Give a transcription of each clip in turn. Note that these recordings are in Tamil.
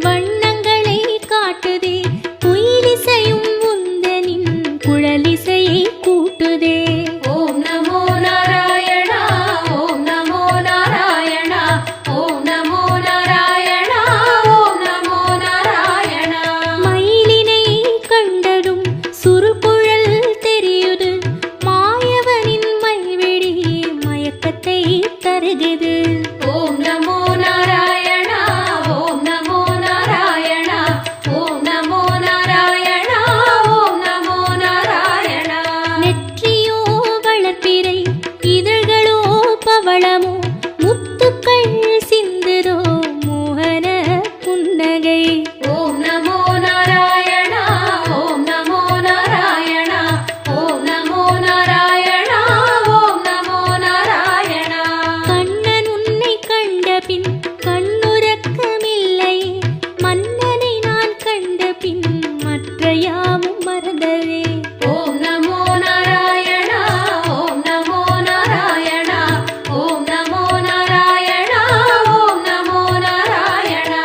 வண்ணங்களை காட்டுதே, குயிலிசையும் உந்தனின் குழலிசையை கூட்டுதே. ஓம் நமோ நாராயணா, ஓம் நமோ நாராயணா, ஓம் நமோ நாராயணா, ஓம் நமோ நாராயணா. மயிலினை கண்டதும் சுருக்குழல் தெரியுது, மாயவனின் மைவிழி மயக்கத்தை தருகுது. ஓம் நமோ நாராயணா, ஓம் நமோ நாராயணா, ஓம் நமோ நாராயணா, ஓம் நமோ நாராயணா. நெற்றியோ வளர்ப்பிறை, இதழ்களோ பவளமோ, முத்துக்கள் சிந்துதோ மோகன புன்னகை. ஓம் நமோ நாராயணா, ஓம் நமோ நாராயணா, ஓம் நமோ நாராயணா, ஓம் நமோ நாராயணா. கண்ணன் உன்னை கண்டபின் கண்ணுறக்கமில்லை, மன்னனை நான் கண்டபின் மற்ற யாவும் மறந்ததே. ஓம் நமோ நாராயணா, ஓம் நமோ நாராயணா, ஓம் நமோ நாராயணா, ஓம் நமோ நாராயணா.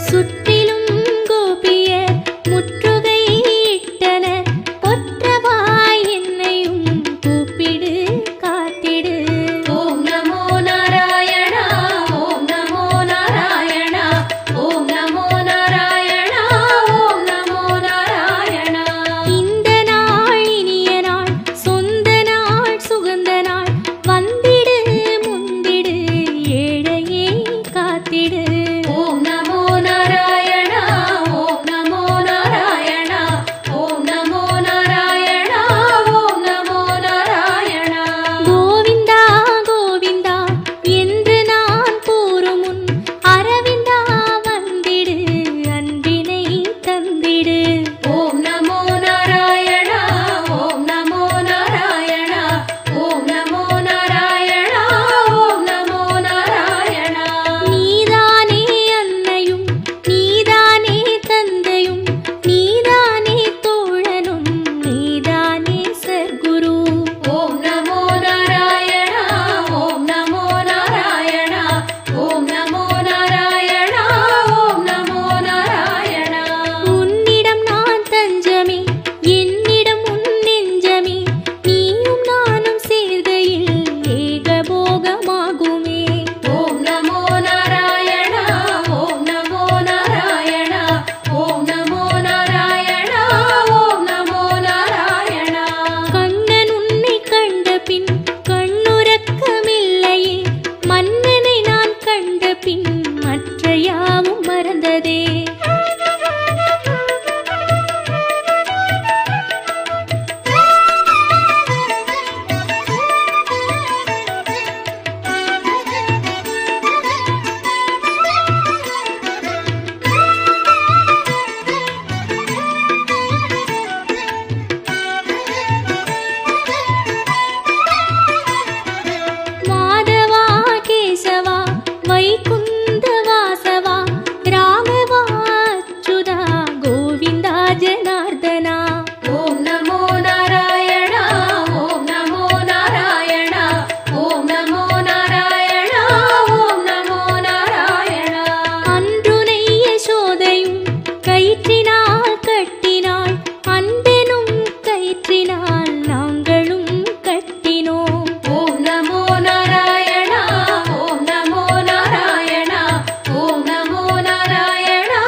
சுற்றிலும் கோபியர் முற்றுகை இட்டனர், ஒற்றவாய் என்னையும் கூப்பிடு காத்திடு. ஓம் நமோ நாராயணா, ஓம் நமோ நாராயணா, ஓம் நமோ நாராயணா, ஓம் நமோ நாராயணா. இந்த நாள் இனிய நாள், சொந்த நாள் சுகந்த நாள், வந்திடு முந்திடு ஏழையே காத்திடு. ஓம் நமோ நாராயணா, ஓம் நமோ நாராயணா, ஓம் நமோ நாராயணா, ஓம் நமோ நாராயணா. கோவிந்தா கோவிந்தா என்று நான் கூறும் முன், அரவிந்தா வந்திடு அன்பினை தந்திடு. ஓம் நமோ நாராயணா, ஓம் நமோ நாராயணா, ஓம் நமோ நாராயணா, ஓம் நமோ நாராயணா. நீதானே அன்னையும், நீதானே தந்தையும், நீதானே தோழனும், நீதானே சர்க்குரு. ஓம் நமோ நாராயணா, ஓம் நமோ நாராயணா, ஓம் நமோ நாராயணா, ஓம் நமோ நாராயணா. உன்னிடம் நான் தஞ்சமே, என்னிடம் உன் நெஞ்சமே, நீயும் நானும் சேர்கையில் ஏகபோகமாகுமே. ஓம் நமோ நாராயணா, ஓம் நமோ நாராயணா, ஓம் நமோ நாராயணா, ஓம் நமோ நாராயணா. கண்ணன் உன்னை கண்டபின் கண்ணுறக்கமில்லையே, மன்னனை நான் கண்டபின் மற்ற யாவும் மறந்ததே. மாதவா கேசவா வைகுந்த வாசவா, ராகவா அச்சுதா கோவிந்தா ஜனார்தனா. ஓம் நமோ நாராயணா, ஓம் நமோ நாராயணா, ஓம் நமோ நாராயணா, ஓம் நமோ நாராயணா. அன்றுனை யசோதையும் கயிற்றினால் கட்டினாள், அன்பெனும் கயிற்றினால் நாங்களும் கட்டினோம். ஓம் நமோ நாராயணா, ஓம் நமோ நாராயணா, ஓம் நமோ நாராயணா,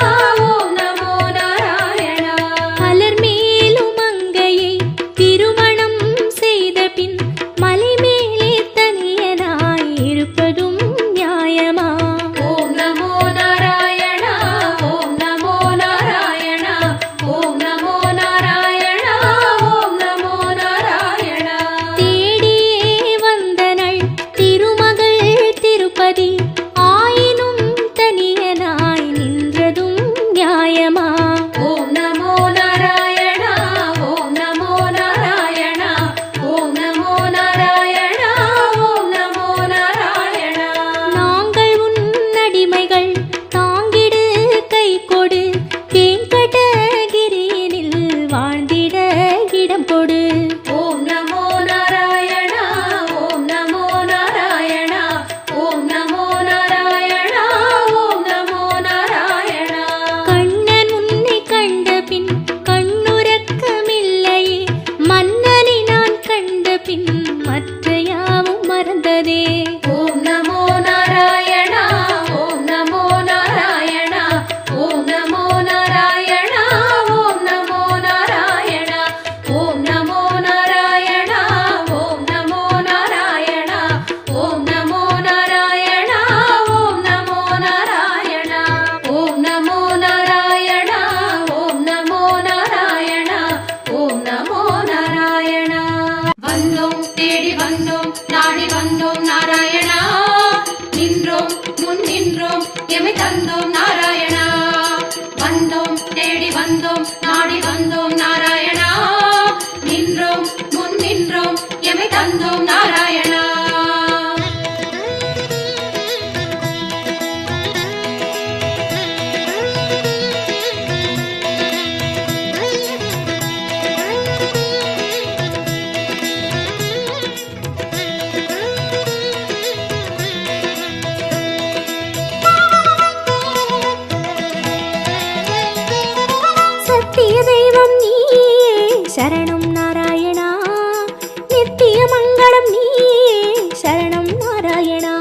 ஓம் நமோ நாராயணா. மலர் மேலும் அங்கையை திருமணம் செய்த பின், மலை மேலே தனியனாய் இருப்பதும் நியாயமா? ஓம் நமோ நாராயணா, ஓம் நமோ நாராயணா, வெங்கடகிரியினில் வாழ்ந்திட இடம் கொடு. ஓம் நமோ நாராயணா ஓம் நமோ நாராயணா ஓம் நமோ நாராயணா ஓம் நமோ நாராயணா. கண்ணன் உன்னை கண்ட பின் கண்ணுறக்கமில்லையே, மன்னனை நான் கண்ட பின் மற்ற யாவும் மறந்ததே. ஓம் நமோ நாராயணா ஓம் நமோ நாராயணா ஓம் நமோ நாராயணா ஓம் நமோ நாராயணா ஓம் நமோ நாராயணா ஓம் நமோ நாராயணா ஓம் நமோ நாராயணா ஓம் நமோ நாராயணா ஓம் நமோ நாராயணா ஓம் நமோ நாராயணா ஓம் நமோ நாராயணா. வந்தோம் தேடி வந்தோம் நாடி வந்தோம் நாராயணா, நின்றோம் முன் நின்றோம் எமை தந்தோம் நாராயணா. வந்தோம் தேடி வந்தோம் நாடி வந்தோம் நாராயணா, நின்றோம் முன் நின்றோம் எமை தந்தோம் நாராயணா. சத்திய தெய்வம் நீயே சரணம் நாராயணா, நித்திய மங்களம் நீயே சரணம் நாராயணா.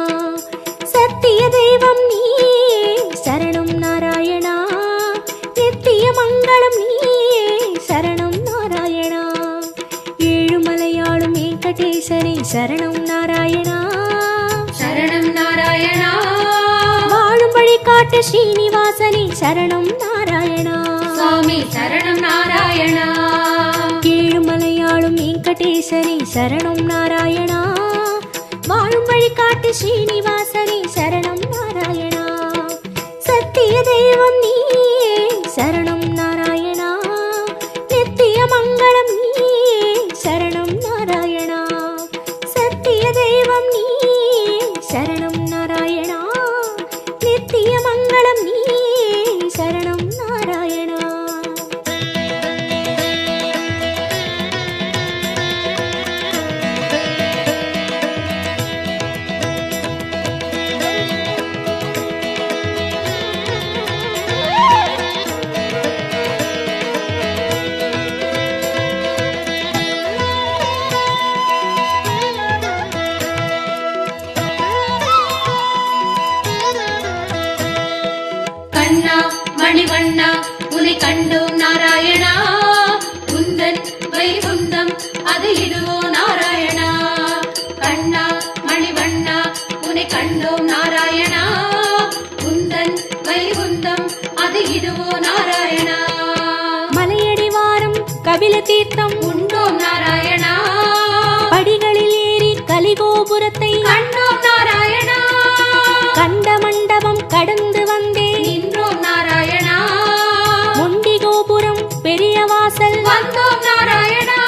சத்திய தெய்வம் நீயே சரணம் நாராயணா, நித்திய மங்களம் நீயே சரணம் நாராயணா. ஏழுமலையாளும் வெங்கடேசனே சரணம் நாராயணா, சரணம் நாராயணா. வாழும் வழி காட்டு ஸ்ரீனிவாசனே சரணம் நாராயணா. சுவாமி சரணம் நாராயணா. ஏழுமலையாளும் வெங்கடேசனே சரணம் நாராயணா, வாழும் வழி காட்டு ஸ்ரீனிவாசனே சரணம் நாராயணா. சத்திய தெய்வம் நீயே சரணம் நாராயணா, நித்திய மங்களம் நீயே சரணம் நாராயணா. சத்திய தெய்வம் நீயே சரணம் நாராயணா, நித்திய மங்களம் நீயே சரணம் நாராயணா. கண்ணா மணிவண்ணா உனை கண்டோம் நாராயணா, உந்தன் வைகுந்தம் அது இதுவோ நாராயணா. கண்ணா மணிவண்ணா உனை கண்டோம் நாராயணா, உந்தன் வைகுந்தம் அது இதுவோ நாராயணா. மலையடி வாரம் கபில தீர்த்தம் உண்டோம் நாராயணா, படிகளில் ஏறி கலிகோபுரத்தை கண்டோம் நாராயணா. கண்ட மண்டபம் கடந்து வந்தேன், நின்றோம் நாராயணா, முண்டி கோபுரம் பெரிய வாசல் வந்தோம் நாராயணா.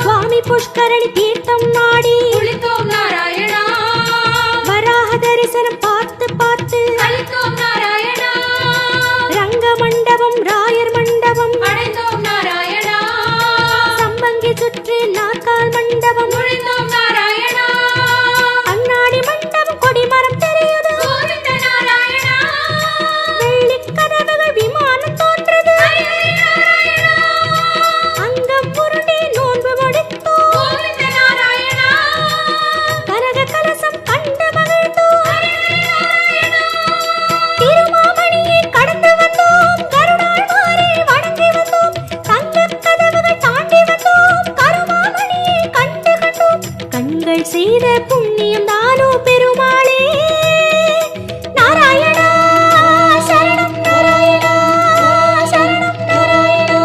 சுவாமி புஷ்கரணி தீர்த்தம் நாடி குளித்தோம் நாராயணா, வராக தரிசனம் பார்த்து பார்த்து கழித்தோம் நாராயணா. ரங்க மண்டபம் ராயர் மண்டபம் அடைந்தோம் நாராயணா, சம்பங்கி சுற்றி நாற்கால் மண்டபம் நுழைந்தோம் நாராயணா. அண்ணாடி மண்டபம் கொடிமரம் தெரியுது, கோவிந்த நாராயணா, வெள்ளிக் கதவுகள் விமானம் தோன்றது, ஹரி ஹரி நாராயணா. அங்கம் உருண்டி நோன்பு முடித்தோம், கோவிந்த நாராயணா, கனக கலசம் கண்டு மகிழ்ந்தோம், ஹரி ஹரி நாராயணா. திருமாமணியை கடந்து வந்தோம், கருடாழ்வாரை வணங்கி வந்தோம், தங்கக் கதவுகள் தாண்டி வந்தோம், கருமாமணியை கண்டு கண்டோம். கண்கள் செய்த புண்ணியம் தானோ பெருமாளே, நாராயணா சரணம் நாராயணா சரணம் நாராயணா.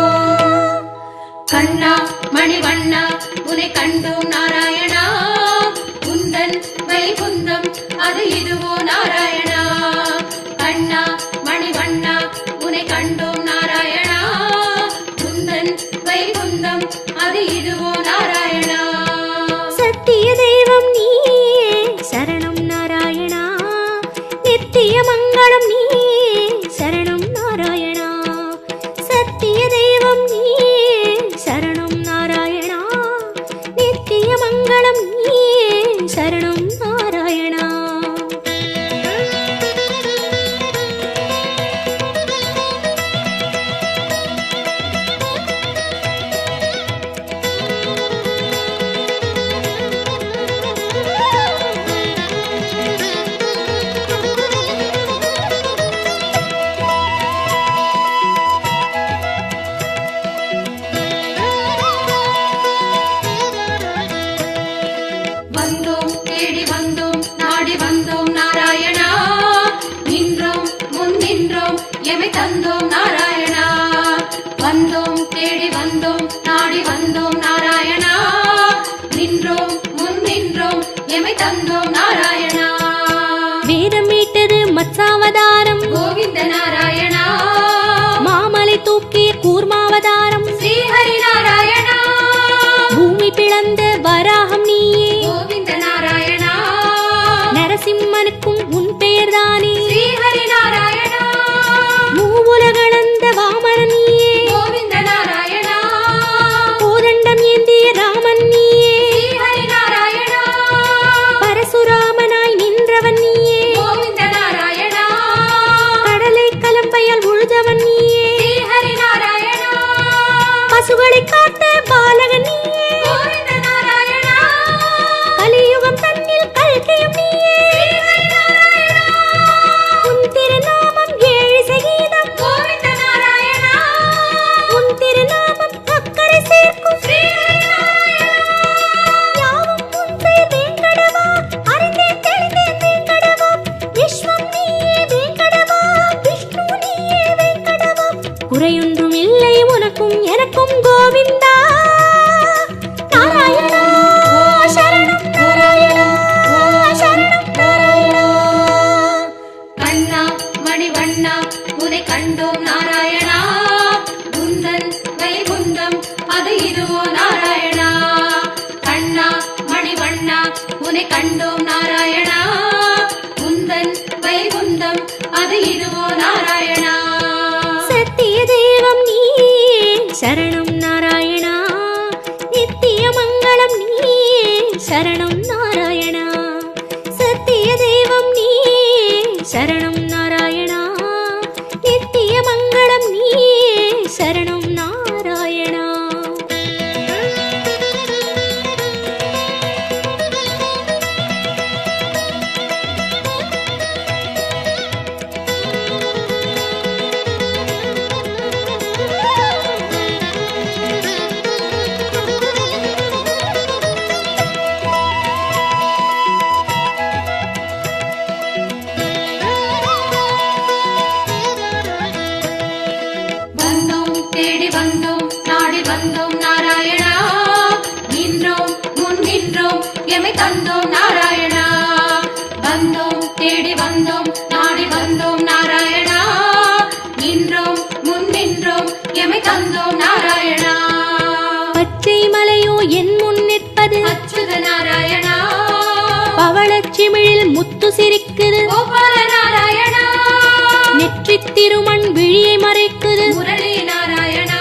கண்ணா மணிவண்ணா உனை கண்டோம் நாராயணா, உந்தன் வைகுந்தம் அது இதுவோ நாராயணா. கண்ணா மணிவண்ணா உனை கண்டோம் நாராயணா, உந்தன் வைகுந்தம் அது இதுவோ நாராயணா. சத்திய தெய்வம் நீயே சரணம் நாராயணா, நித்திய மங்களம் நீயே சரணம் நாராயணா. வந்தோம் தேடி வந்தோம் நாடி வந்தோம் நாராயணா, நின்றோம் முன் நின்றோம் எமை தந்தோம் நாராயணா. வேதம் மீட்டது மத்சாவதாரம் கோவிந்த நாராயணா, மாமலை தூக்கிய கூர்மாவதாரம் ஸ்ரீஹரி நாராயணா, பூமி பிளந்த வராகம் நீயே கோவிந்த நாராயணா, நரசிம்மனுக்கும் உன் பெயர்தானே ஸ்ரீஹரி நாராயணா, மூவுலகளந்த வாமனன் நீயே கோவிந்த நாராயணா, கோதண்டம் ஏந்திய ராமன் நீயே ஸ்ரீஹரி நாராயணா, பரசுராமனாய் நின்றவன் நீயே கோவிந்த நாராயணா, கடலை கலம்பையால் உழுதவன் நீயே ஸ்ரீஹரி நாராயணா, பசுகளை காத்த பாலகன் நீயே கோவிந்த நாராயணா, கலியுகம் தன்னில் கல்கியும் நீயே ஸ்ரீஹரி நாராயணா, உன் திருநாமம் ஏழு சகீதம் கோவிந்த நாராயணா, உன் திருநாமம் அக்கறை சேர்க்கும் ஸ்ரீஹரி நாராயணா, யாவும் உன் பெயர் வேங்கடவா அறிந்தேன் தெளிந்தேன் வேங்கடவா விஸ்வம் நீயே வேங்கடவா விஷ்ணு நீயே வேங்கடவா குறையொன்றும் இல்லை உனக்கும் எனக்கும் கோவிந்தா நாராயணா சரணம் நாராயணா சரணம் நாராயணா. கண்ணா மணிவண்ணா உனை கண்டோம் நாராயணா, குந்தன் வைகுந்தம் அது இதுவோ நாராயணா. கண்ணா மணிவண்ணா உனை கண்டோம் நாராயணா, குந்தன் வைகுந்தம் அது இதுவோ நாராயணா. சத்திய தெய்வம் நீயே சரணம் நாராயணா, நித்திய மங்களம் நீயே சரணம் நாராயணா. சத்திய தெய்வம் நீயே சரணம் நாராயணா, நித்திய மங்களம் நீயே சரணம் நாராயணா. வந்தோம் தேடி வந்தோம் நாடி வந்தோம் நாராயணா, நின்றோம் முன் நின்றோம் எமை தந்தோம் நாராயணா. வந்தோம் தேடி வந்தோம் நாடி வந்தோம் நாராயணா, நின்றோம் முன் நின்றோம் எமை தந்தோம் நாராயணா. பச்சை மலையோ என் முன் நிற்பது அச்சுத நாராயணா, பவளச்சிமிழில் முத்து சிரிக்குது கோபால நாராயணா, நெற்றித் திருமண் விழியை மறைக்குது முரளி நாராயணா,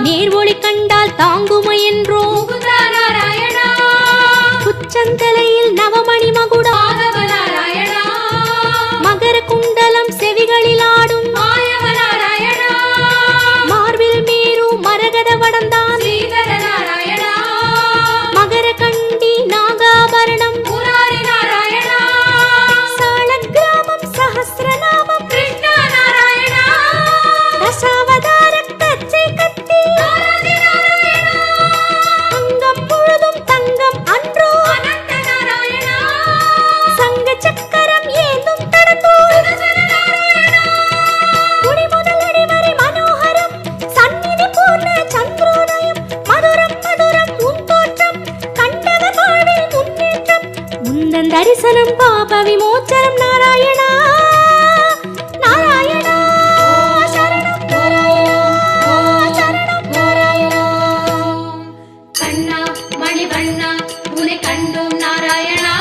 நேர் ஒளி கண்டால் தாங்குமை என்றோ முகுந்தா நாராயணா, உச்சந்தலையில் நவமணி மகுடம் மாதவ நாராயணா, மகர குண்டலம் செவிகளில் ஆடும் மாயவ நாராயணா, மார்பில் மேரு மரகத வடந்தான் ஸ்ரீதர நாராயணா, மகர கண்டி நாகாபரணம் முராரி நாராயணா, சாலக்கிராமம் சஹஸ்ரநாமம் கிருஷ்ணா நாராயணா, தசாவதார கச்சை கத்தி ஆதி நாராயணா, அங்கம் முழுதும் தங்கம் அன்றோ அனந்த நாராயணா, சங்க சக்கரம் ஏந்தும் தடந்தோ சுதர்சன நாராயணா, குடி முதல் அடி வரை மனோகரம் சந்நிதி பூர்ண சந்திரோதயம் மதுரம் மதுரம் உன் தோற்றம் கண்டவர் வாழ்வில் முன்னேற்றம் முந்தன் தரிசனம் பாப விமோச்சனம் நாராயணா நாராயணா சரணம் நாராயணா சரணம் நாராயணா. கண்ணா மணிவண்ணா உனை கண்டோம் நாராயணா,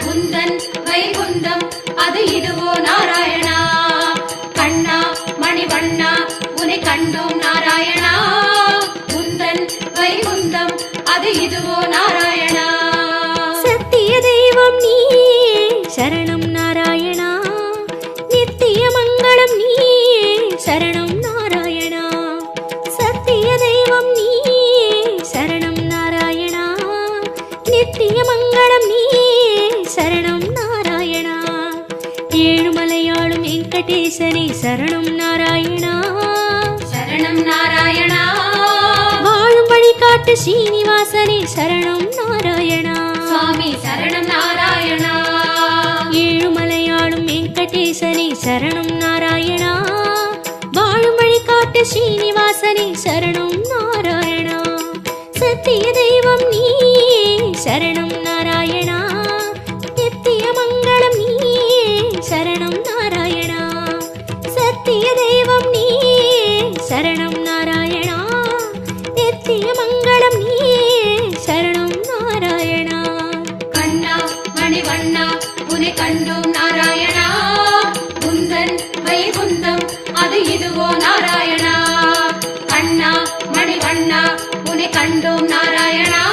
குந்தன் வைகுந்தம் அது இதுவோ நாராயணா. கண்ணா மணிவண்ணா உனை கண்டோம் நாராயணா, குந்தன் வைகுந்தம் அது இதுவோ நாராயணா. சத்திய தெய்வம் நீயே சரணம் நாராயணா, நித்திய மங்களம் நீயே சரணம் நாராயணா. சத்திய தெய்வம் நீயே சரணம் நாராயணா, நித்திய மங்களம் நீயே சரணம் நாராயணா. ஏழுமலையாளும் வெங்கடேசனே சரணம் நாராயணா, சரணம் நாராயணா, வாழும் வழிகாட்டு ஸ்ரீனிவாசனே சரணம் நாராயணா. சுவாமி சரணம் நாராயணா, ஏழுமலையாளும் வெங்கடேசனே சரணம் நாராயணா, வாழும் வழிகாட்டு ஸ்ரீனிவாசனே நாதனே சரணம் நாராயணா. சத்திய தெய்வம் நீயே சரணம் நாராயணா. நித்திய மங்களம் நீயே சரணம் நாராயணா. சத்திய தெய்வம் நீயே சரணம் நாராயணா. நித்திய மங்களம் நீயே சரணம் நாராயணா. கண்ணா மணிவண்ணா உனை கண்டோம் நாராயணா. குந்தன் வைகுந்தம் அது இதுவோ நாராயணா. கண்ணா மணிவண்ணா உனை கண்டோம் நாராயணா.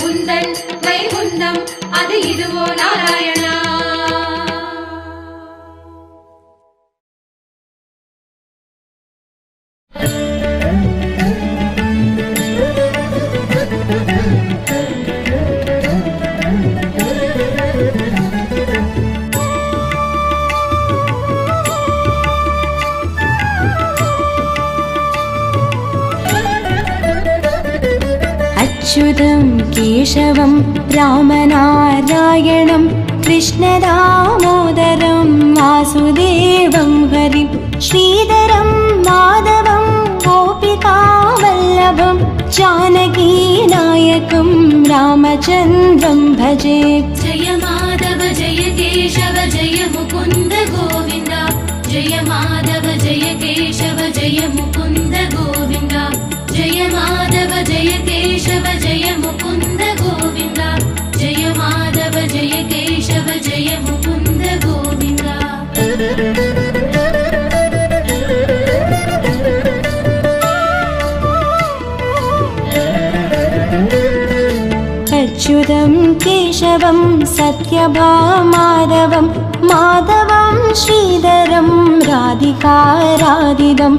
குந்தன் வைகுந்தம் அது இதுவோ நாராயணா. अच्युतं केशवं रामनारायणं कृष्णदामोदरं वासुदेवं हरिं श्रीधरं माधवं गोपिकावल्लभं जानकीनायकं रामचन्द्रं भजे. जय माधव जय केशव जय मुकुन्द गोविन्द. जय माधव जय केशव जय मुकुन्द गोविन्द. जय माधव जय केशव जय मुकुन्द गोविन्द. जय माधव जय केशव जय मुकुन्द गोविन्द. अच्युतं केशवं सत्यभामाधवं माधवं श्रीधरं राधिकाराधितं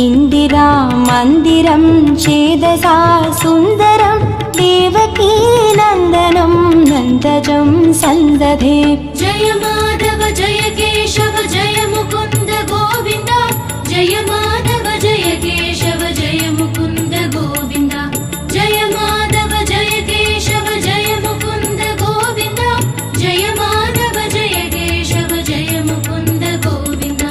इन्दिरामन्दिरं चेदसा सुन्दरं देवकी नन्दनं नन्दजं सन्दधे. जय माधव जय केशव जय मुकुन्द गोविन्द. जय माधव जय केशव जय मुकुन्द गोविन्द. जय माधव जय केशव जय मुकुन्द गोविन्द. जय माधव जय केशव जय मुकुन्द गोविन्द.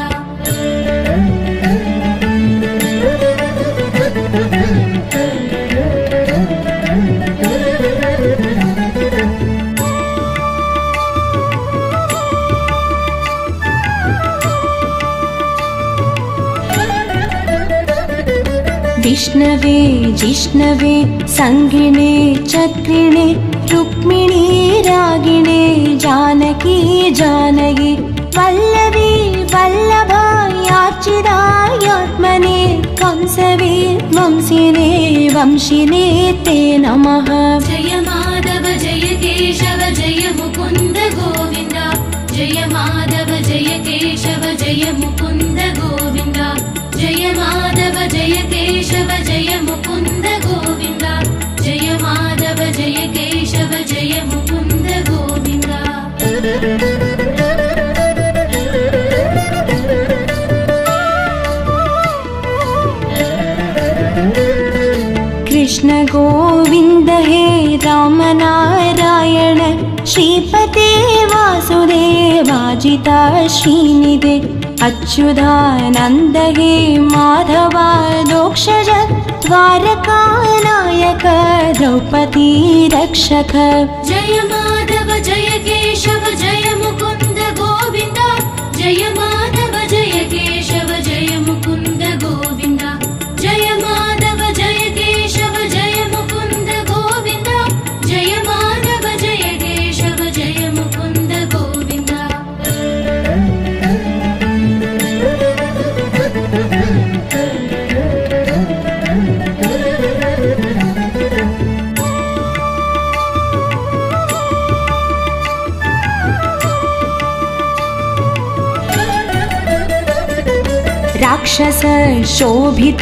विष्णवे जिष्णवे संगिणे चक्रिणे रुक्मिणी रागिणे जानकी जानकी वल्लभी वल्लभायार्चितायात्मने कंसवे वंशिने वंशिने ते नमः. जय माधव जय केशव जय मुकुन्द गोविन्द. जय माधव जय केशव जय मुकुन्द गोविन्द. जय माधव जय केशव जय मुकुन्द गोविन्द. जय माधव जय केशव जय मुकुन्द गोविन्द. कृष्ण गोविन्द हे रामनारायण श्रीपते वासुदेवाजिता श्रीनिधे अच्युतानन्द हे माधवादोक्षज द्वारकानायक द्रौपदी रक्षक. जय माधव जय केशव जय मुकुन्द गोविन्द. जय माधव जय केशव जय मुकुन्द गोविन्द. जय माधव जय केशव जय मुकुन्द गोविन्द. जय माधव जय केशव जय मुकुन्द गोविन्द. राक्षस शोभित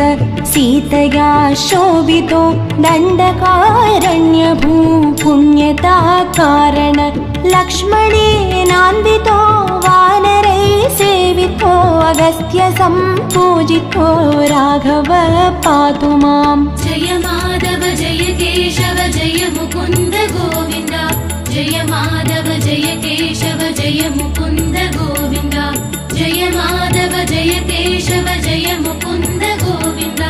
सीतया शोभितो दण्डकारण्यभू पुण्यता कारण लक्ष्मणेनान्वितो वानरै सेवितो अगस्त्य सम्पूजितो राघव पातु माम्. जय माधव जय केशव जय मुकुन्द गोविन्द. जय माधव जय केशव जय मुकुन्द गोविन्द. जय माधव जय केशव जय मुकुन्द गोविन्द.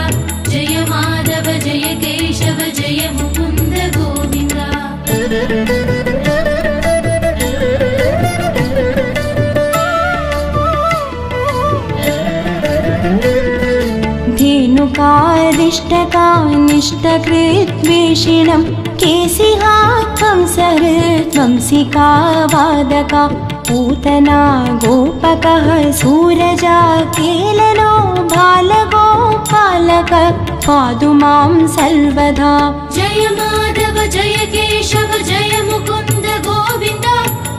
अन्धकारिष्टकानिष्टकृद्वेषिणं केसिहा कंसहृद्वंसिका वादका पूतना गोपकः सूरजा केलनो बालगोपालक पातु मां सर्वदा। जय माधव जय केशव जय मुकुन्द गोविन्द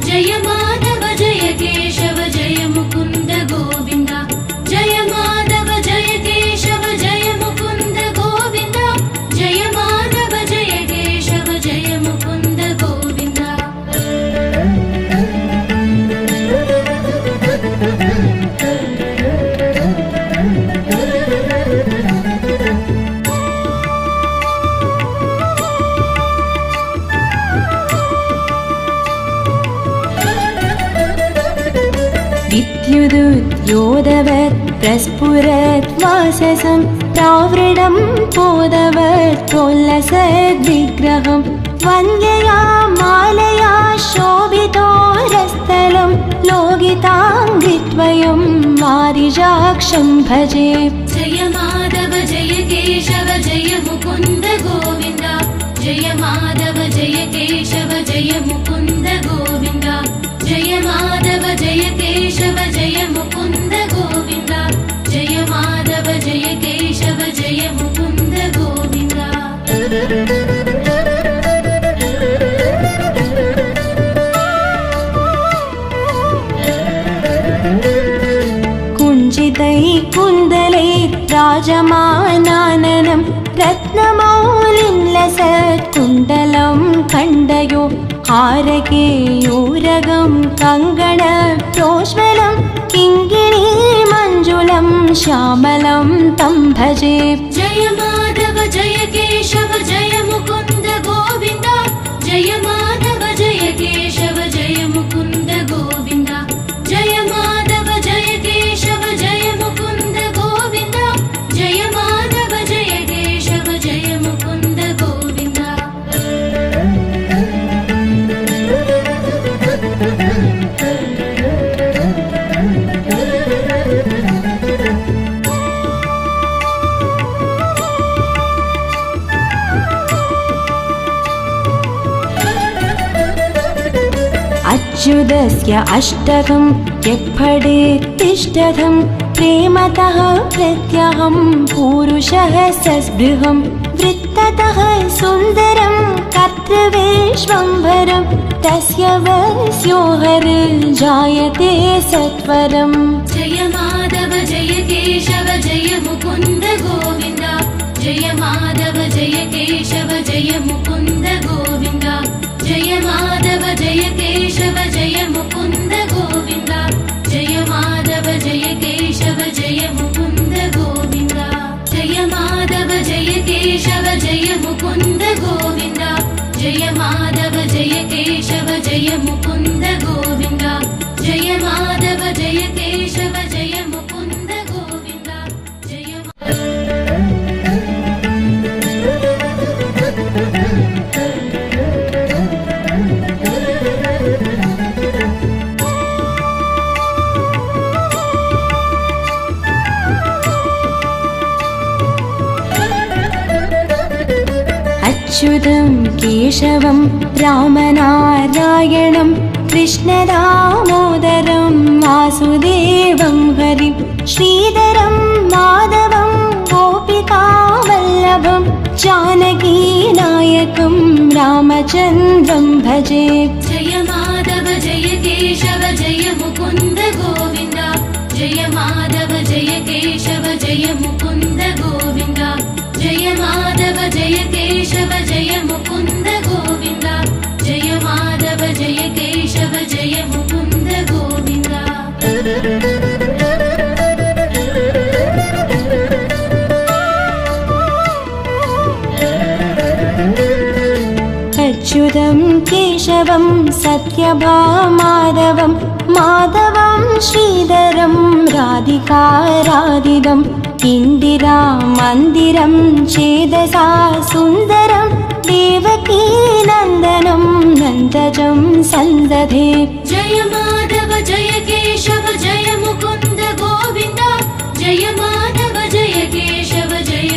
जय माधव जय केशव जय मुकुन्द गोविन्द जय माधव जय केशव जय मुकुन्द गोविन्द जय माधव जय केशव जय मुकुन्द गोविन्द। विद्युदुद्योतवत् प्रस्फुरत् वाससं प्रावृणं पोदवत् प्रोल्लसद्विग्रहं वन्द्यया मालया शोभितोरस्थलं लोकिताङ्घ्रिद्वयं वारिजाक्षं भजे। जय माधव जय केशव जय मुकुन्द गोविन्द जय माधव जय केशव जय मुकुन्द गोविन्द जय माधव जय केशव जय मुकुन्द गोविन्द जय माधव जय केशव जय मुकुन्द गोविन्द। कुञ्चितैः कुन्दलैः राजमानाननं रत्नमौलिं लसत्कुण्डलं खण्डयो हारकेयूरगं कङ्गणप्रोज्वलं किङ्किणीमञ्जुलं श्यामलं तं भजे। जय माधव जय केशव जय मुकुन्द गोविन्द जय माधव जय केशव जय मुकुन्द गोविन्द जय माधव जय केशव जय मुकुन्द गोविन्द जय माधव जय केशव जय मुकुन्द गोविन्द। अच्युतस्य अष्टकं यः पठेत् तिष्ठतं प्रेमतः प्रत्यहं पूरुषः सस्पृहं वृत्ततः सुन्दरं कर्तृविश्वम्भरं तस्य वस्यो हरिर्जायते सत्वरम्। जय माधव जय केशव जय मुकुन्द गोविन्द जय माधव जय केशव जय मुकुन्द गोविन्द जय माधव जय केशव जय मुकुन्द गोविन्द जय माधव जय केशव जय मुकुन्द गोविन्द जय माधव जय केशव जय मुकुन्द गोविन्द जय माधव जय केशव जय मुकुन्द गोविन्द जय माधव जय केशव जय मुकुन्द गोविन्द जय अच्युतं केशवं रामनारायणं कृष्णदामोदरं वासुदेवं हरिं श्रीधरं माधवं गोपिकावल्लभं जानकीनायकं रामचन्द्रं भजे। जय माधव जय केशव जय मुकुन्द गोविन्द जय माधव जय केशव जय मुकुन्द गोविन्द जय माधव जय केशव जय मुकुन्द गोविन्द जय माधव जय केशव जय मुकुन्द गोविन्द। अच्युतं केशवं सत्यभामाधवं माधवं श्रीधरं राधिकाराधितं इन्दिरामन्दिरं चेदसा सुन्दरं देवकीनन्दनं नन्दजं सन्दधे। जय माधव जय केशव जय मुकुन्द गोविन्द जय माधव जय केशव जय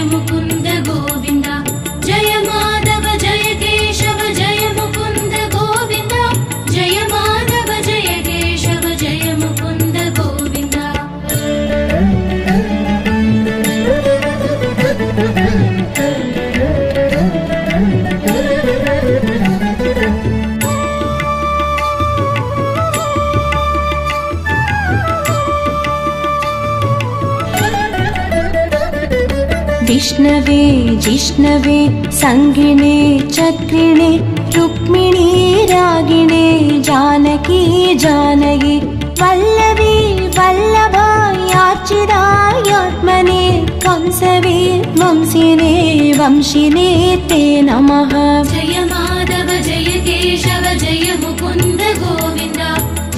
विष्णवे जिष्णवे संगिणे चक्रिणे रुक्मिणी रागिणे जानकी जानकी वल्लभी वल्लभायार्चितायात्मने कंसवे वंशिने वंशिने ते नमः। जय माधव जय केशव जय मुकुन्द गोविन्द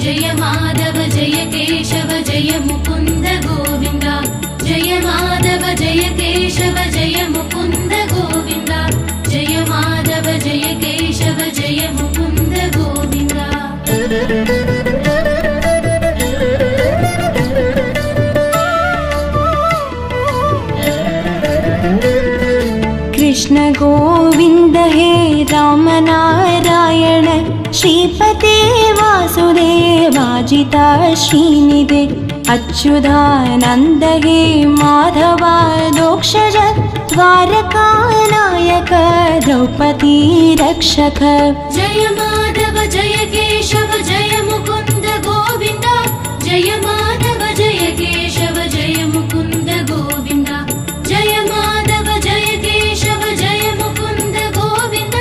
जय माधव जय केशव जय मुकुन्द गोविन्द जय माधव जय केशव जय मुकुन्द गोविन्द जय माधव जय केशव जय मुकुन्द गोविन्द। कृष्ण गोविन्द हे राम नारायण श्रीपते वासुदेवाजिता श्रीनिधे अच्युतानन्द हे माधवा दोक्षज द्वारकानायक द्रौपदी रक्षक। जय माधव जय केशव जय मुकुन्द गोविन्द जय माधव जय केशव जय मुकुन्द गोविन्द जय माधव जय केशव जय मुकुन्द गोविन्द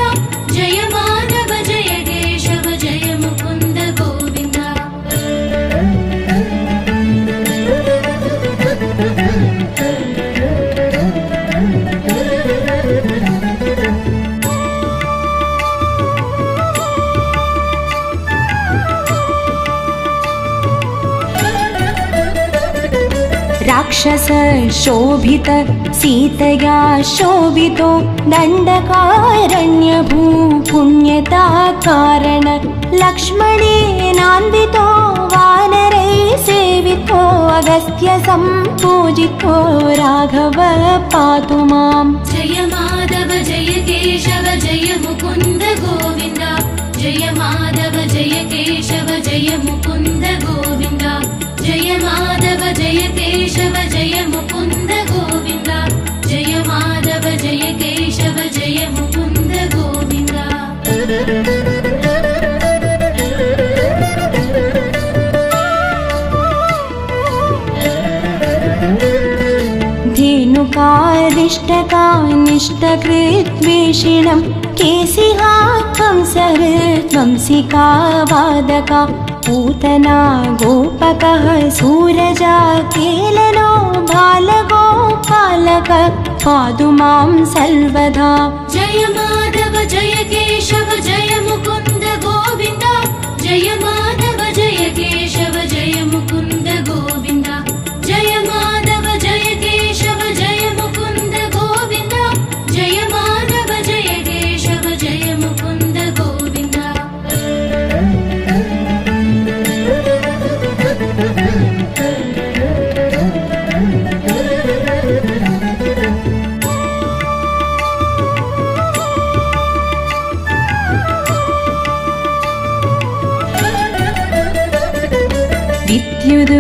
जय माधव जय केशव जय मुकुन्द गोविन्द। राक्षस शोभित सीतया शोभितो दण्डकारण्यभू पुण्यता कारण लक्ष्मणेनान्वितो वानरै सेवितो अगस्त्य सम्पूजितो राघव पातु माम्। जय माधव जय केशव जय मुकुन्द गोविन्द जय माधव जय केशव जय मुकुन्द गोविन्द जय माधव जय केशव जय मुकुन्द गोविन्द जय माधव जय केशव जय मुकुन्द गोविन्द। धेनुकारिष्टकानिष्टकृद्वेषिणं केशिहा कंसहृद्वंसिका वादका पूतना गोपकः सूरजा केलनो बालगोपालक पातु मां सर्वदा। जय माधव जय केशव जय मुकुन्द गोविन्द जय माधव जय केशव जय मुकुन्द गोविन्द जय माधव जय केशव जय मुकुन्द गोविन्द जय माधव जय केशव जय मुकुन्द गोविन्द।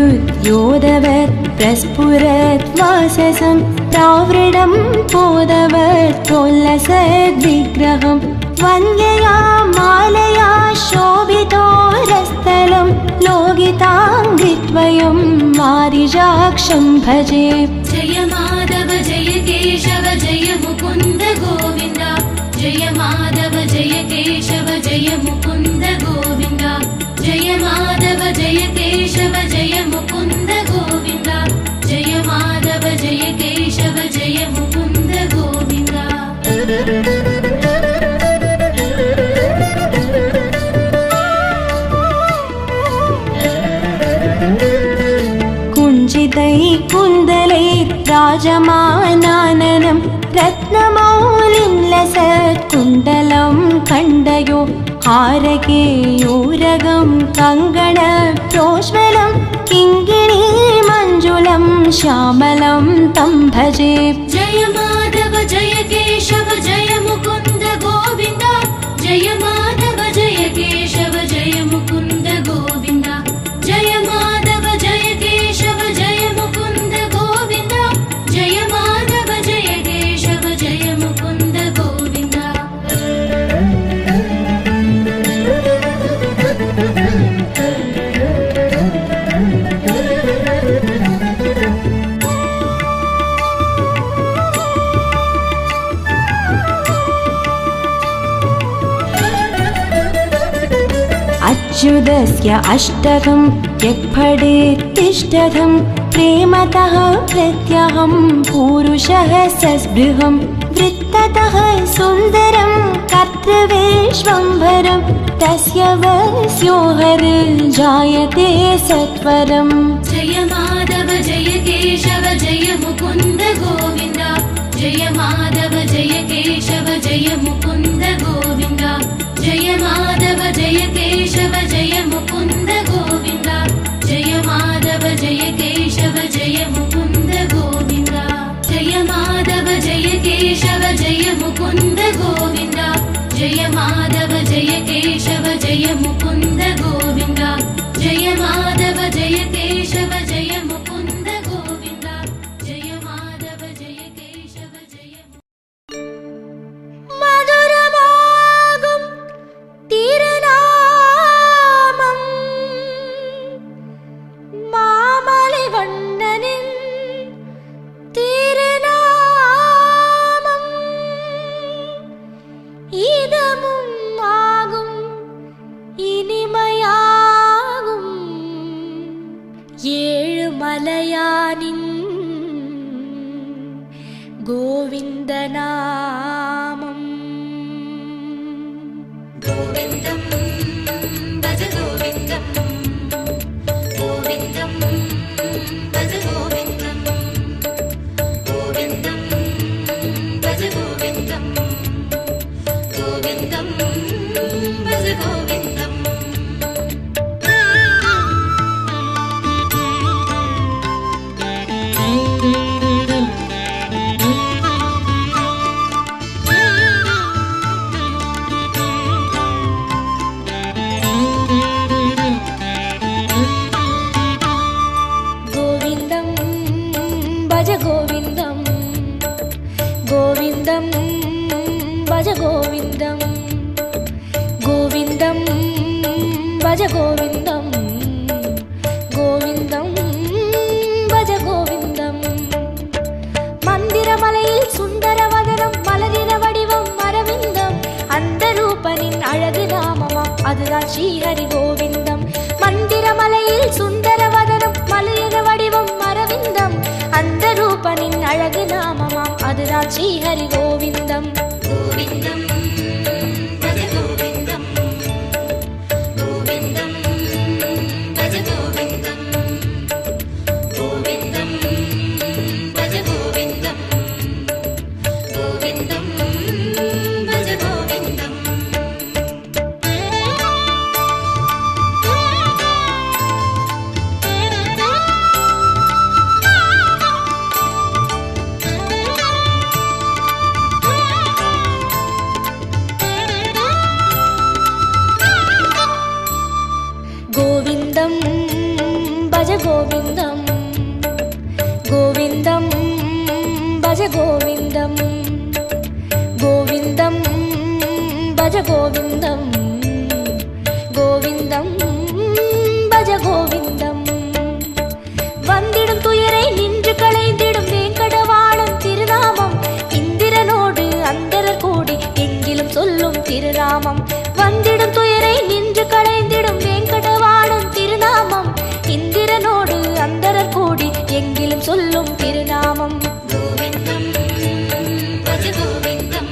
विद्युदुद्योदवत् प्रस्फुरत् वाससं प्रावृणं पोदवत् प्रोल्लसद्विग्रहं वन्द्यया मालया शोभितोरस्थलं लोगिताङ्घ्रिद्वयं वारिजाक्षं भजे। जय माधव जय केशव जय मुकुन्द गोविन्द जय माधव जय केशव जय मुकुन्द गोविन्द जय माधव जय केशव जय मुकुन्द गोविन्द जय माधव जय केशव जय मुकुन्द गोविन्द। कुञ्जितै कुन्दलै राजमानाननं रत्नमौलिं लसत् कुण्डलं खण्डयो हारकेयूरगं कङ्गण प्रोज्वलं किङ्गिणी मञ्जुलं श्यामलं तं भजे। जय माधव जय केशव जय मुकुन्द गोविन्द जय माधव जय केशव जय मुकुन्द गोविन्द जय माधव जय केशव जय मुकुन्द गोविन्द जय माधव जय केशव जय मुकुन्द गोविन्द। अच्युतस्य अष्टकं यत्फडेत्तिष्ठतं प्रेमतः प्रत्यहं पुरुषः सस्पृहं वृत्ततः सुन्दरं कर्तृवेश्वम्भरं तस्य वस्यो जायते सत्वरम्। जय माधव जय केशव जय मुकुन्द गोविन्द जय माधव जय केशव जय मुकुन्द गोविन्द जय माधव जय केशव जय मुकुन्द गोविन्द जय माधव जय केशव जय मुकुन्द गोविन्द जय माधव जय केशव जय मुकुन्द गोविन्द जय माधव जय केशव जय मुकुन्द गोविन्द जय माधव जय केशव जय मुकुन्द गोविन्द जय माधव जय केशव जय மதுரமாகும் திருநாமம் மாமலை வண்ணனின் திருநாமம் இதமும் ஆகும் இனிமையாகும் ஏழு மலையானின் கோவிந்த நாமம்। गोविन्दं भज गोविन्दं गोविन्दं भज गोविन्दं गोविन्दं भज गोविन्दं गोविन्दं भज गोविन्दम् கோவிந்தம் பஜ கோவிந்தம் கோவிந்தம் பஜ கோவிந்தம் கோவிந்தம் பஜ கோவிந்தம் கோவிந்தம் பஜ கோவிந்தம் மந்திரமலையில் சுந்தரவதனம் மலரின வடிவம் அரவிந்தம் அந்த ரூபனின் அழகு நாமமாம் அதுதான் ஸ்ரீஹரி கோவிந்தம்। மந்திரமலையில் சுந்தரவதனம் மலரின வடிவம் அரவிந்தம் அந்த ரூபனின் அழகு நாமமாம் அதுதான் ஸ்ரீஹரி கோவிந்தம்। गोविन्दं भज गोविन्दं गोविन्दं भज गोविन्दं गोविन्दं भज गोविन्दं गोविन्दं भज गोविन्दम् கோவிந்தம் பஜ கோவிந்தம் கோவிந்தம் பஜ கோவிந்தம் கோவிந்தம் பஜ கோவிந்தம் கோவிந்தம் பஜ கோவிந்தம் வந்திடும் துயரை நின்று களைந்திடும் வேங்கடவாளன் திருநாமம் இந்திரனோடு அந்தரர் கூடி எங்கிலும் சொல்லும் திருநாமம் வந்திடும் துயரை நின்று களைந்திடும் வேங்கடவாளன் திருநாமம் இந்திரனோடு அந்தரர் கூடி எங்கிலும் சொல்லும் திருநாமம்। गोविन्दं भज गोविन्दं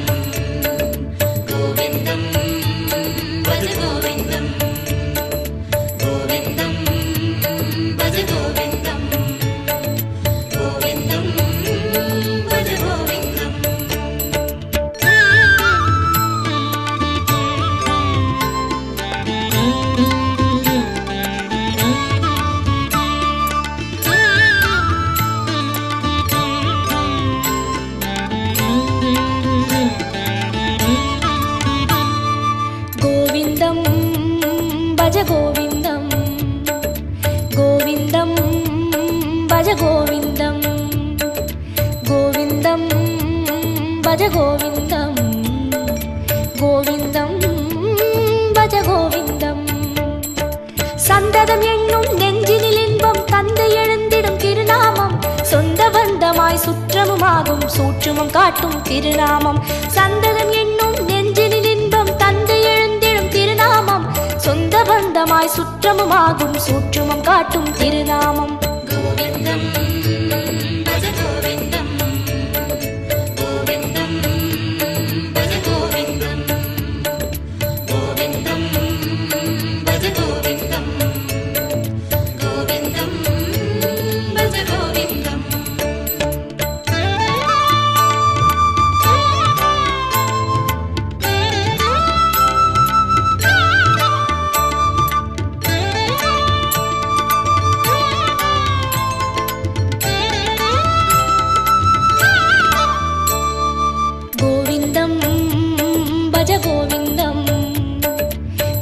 गोविन्दं भज गोविन्दं गोविन्दं भज गोविन्दं गोविन्दं भज गोविन्दम् கோவிந்தம் பஜ கோவிந்தம் கோவிந்தம் பஜ கோவிந்தம் கோவிந்தம் பஜ கோவிந்தம் கோவிந்தம் பஜ கோவிந்தம் சந்ததம் என்னும் நெஞ்சினில் இன்பம் தந்தை எழுந்திடும் திருநாமம் சொந்த பந்தமாய் சுற்றமுமாகும் சூற்றுமம் காட்டும் திருநாமம் சந்ததம் என்னும் நெஞ்சினில் இன்பம் தந்தை எழுந்திடும் திருநாமம் சொந்த பந்த சொந்தமாய் சுற்றமுமாகும் சூற்றுமம் காட்டும் திருநாமம். கோவிந்தம் பஜ கோவிந்தம் கோவிந்தம் பஜ கோவிந்தம் கோவிந்தம் பஜ கோவிந்தம் கோவிந்தம் பஜ கோவிந்தம். கோவிந்தம் பஜ கோவிந்தம்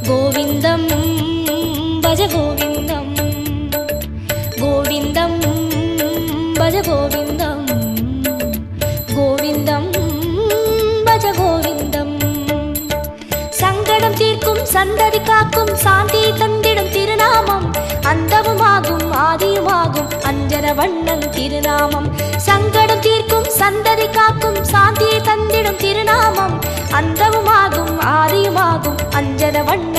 கோவிந்தம் பஜ கோவிந்தம் கோவிந்தம் பஜ கோவிந்தம் கோவிந்தம் பஜ கோவிந்தம். சங்கடம் தீர்க்கும் சந்ததி காக்கும் சாந்தி தந்திடும் திருநாமம் அந்தவுமாகும் ஆதியுமாகும் அஞ்சன வண்ணன் திருநாமம். சங்கடம் தீர்க்கும் சந்ததி காக்கும் சாந்தி தந்திடும் திருநாமம் அந்தவுமாகும் ஆதியுமாகும் அஞ்சன வண்ணன்